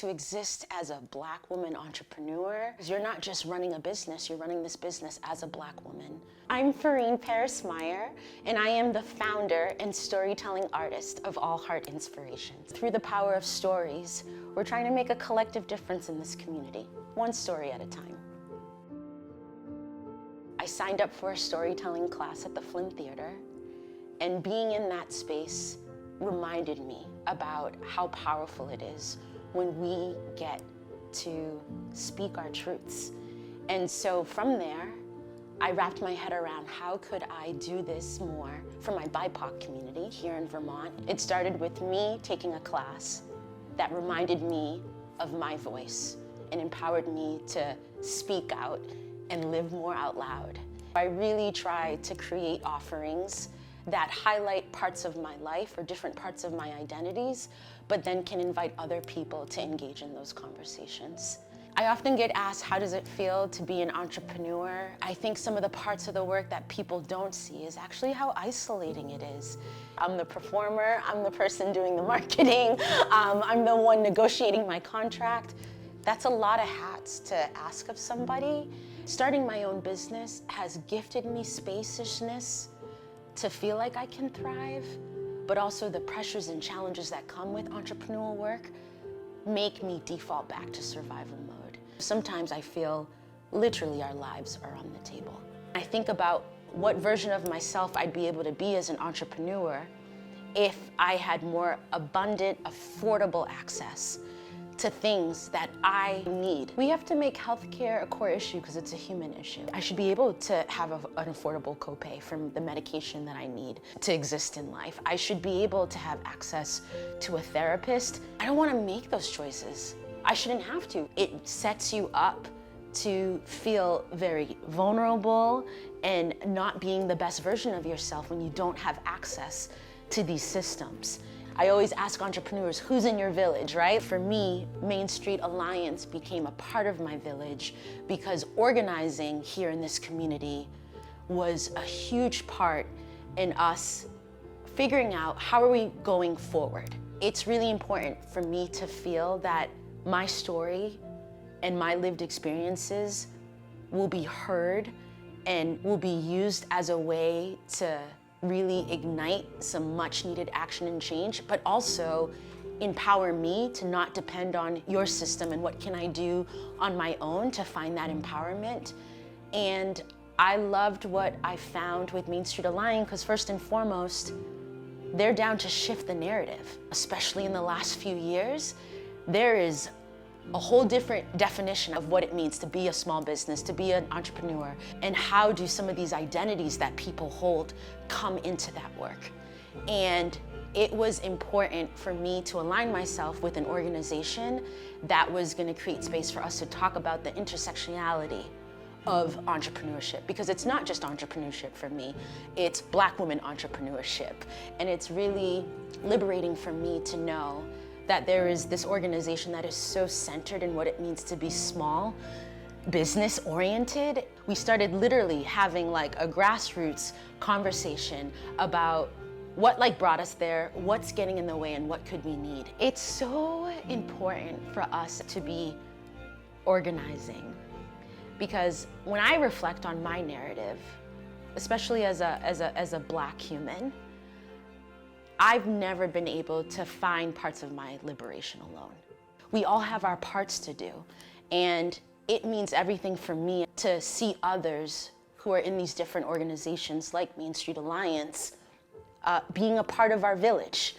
to exist as a Black woman entrepreneur. You're not just running a business, you're running this business as a Black woman. I'm Ferene Paris Meyer, and I am the founder and storytelling artist of All Heart Inspirations. Through the power of stories, we're trying to make a collective difference in this community, one story at a time. I signed up for a storytelling class at the Flynn Theater, and being in that space reminded me about how powerful it is when we get to speak our truths. And so from there, I wrapped my head around how could I do this more for my BIPOC community here in Vermont. It started with me taking a class that reminded me of my voice and empowered me to speak out and live more out loud. I really try to create offerings that highlight parts of my life or different parts of my identities, but then can invite other people to engage in those conversations. I often get asked, how does it feel to be an entrepreneur? I think some of the parts of the work that people don't see is actually how isolating it is. I'm the performer, I'm the person doing the marketing, I'm the one negotiating my contract. That's a lot of hats to ask of somebody. Starting my own business has gifted me spaciousness to feel like I can thrive, but also the pressures and challenges that come with entrepreneurial work make me default back to survival mode. Sometimes I feel literally our lives are on the table. I think about what version of myself I'd be able to be as an entrepreneur if I had more abundant, affordable access to things that I need. We have to make healthcare a core issue because it's a human issue. I should be able to have an affordable copay from the medication that I need to exist in life. I should be able to have access to a therapist. I don't want to make those choices. I shouldn't have to. It sets you up to feel very vulnerable and not being the best version of yourself when you don't have access to these systems. I always ask entrepreneurs, who's in your village, right? For me, Main Street Alliance became a part of my village because organizing here in this community was a huge part in us figuring out how are we going forward. It's really important for me to feel that my story and my lived experiences will be heard and will be used as a way to really ignite some much needed action and change, but also empower me to not depend on your system and what can I do on my own to find that empowerment. And I loved what I found with Main Street Alliance because first and foremost, they're down to shift the narrative. Especially in the last few years, there is a whole different definition of what it means to be a small business, to be an entrepreneur, and how do some of these identities that people hold come into that work. And it was important for me to align myself with an organization that was going to create space for us to talk about the intersectionality of entrepreneurship, because it's not just entrepreneurship for me, it's Black women entrepreneurship. And it's really liberating for me to know that there is this organization that is so centered in what it means to be small, business oriented. We started literally having like a grassroots conversation about what brought us there, what's getting in the way, and what could we need. It's so important for us to be organizing, because when I reflect on my narrative, especially as a Black human, I've never been able to find parts of my liberation alone. We all have our parts to do, and it means everything for me to see others who are in these different organizations like Main Street Alliance being a part of our village,